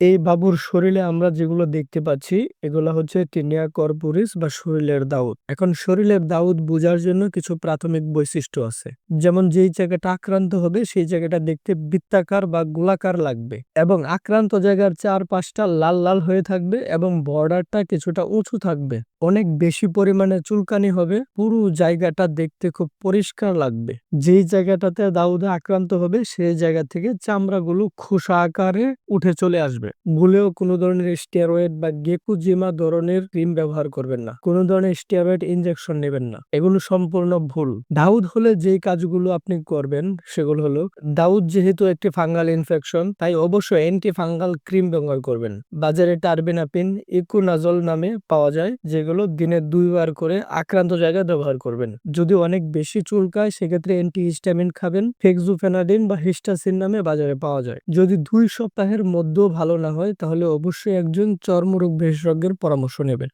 এই বাবুর শরীরে আমরা যেগুলো দেখতে পাচ্ছি এগুলা হচ্ছে টিনিয়া কর্পোরিস বা শরীরের দাউদ। এখন শরীরের দাউদ বোঝার জন্য কিছু প্রাথমিক বৈশিষ্ট্য আছে। যেমন যেই জায়গাটা আক্রান্ত হবে সেই জায়গাটা দেখতে বৃত্তাকার বা গোলাকার লাগবে এবং আক্রান্ত জায়গার চারপাশটা লাল লাল হয়ে থাকবে এবং বর্ডারটা কিছুটা উঁচু থাকবে। অনেক বেশি পরিমাণে চুলকানি হবে, পুরো জায়গাটা দেখতে খুব পরিষ্কার লাগবে। যেই জায়গাটাতে দাউদে আক্রান্ত হবে সেই জায়গা থেকে চামড়াগুলো খোসা আকারে উঠে চলে আসবে। ভুলেও কোনো ধরনের স্টেরয়েড বা গেকুজিমা ধরনের ক্রিম ব্যবহার করবেন না, কোনো ধরনের স্টেরয়েড ইনজেকশন নেবেন না, এগুলো সম্পূর্ণ ভুল। দাউদ হলে যেই কাজগুলো আপনি করবেন সেগুলো হলো, দাউদ যেহেতু একটি ফাঙ্গাল ইনফেকশন তাই অবশ্যই অ্যান্টি ফাঙ্গাল ক্রিম ব্যবহার করবেন। বাজারে টার্বিনাপিন, ইকুনাজল নামে পাওয়া যায়, যেগুলো দিনে 2 বার করে আক্রান্ত জায়গায় ব্যবহার করবেন। যদি অনেক বেশি চুলকায় সেক্ষেত্রে অ্যান্টিহিস্টামিন খাবেন, ফেক্সুফেনাডিন বা হিস্টাসিন নামে বাজারে পাওয়া যায়। যদি 2 সপ্তাহের মধ্যেও ভালো না হয় তাহলে অবশ্যই একজন চর্মরোগ বিশেষজ্ঞের পরামর্শ নেবেন।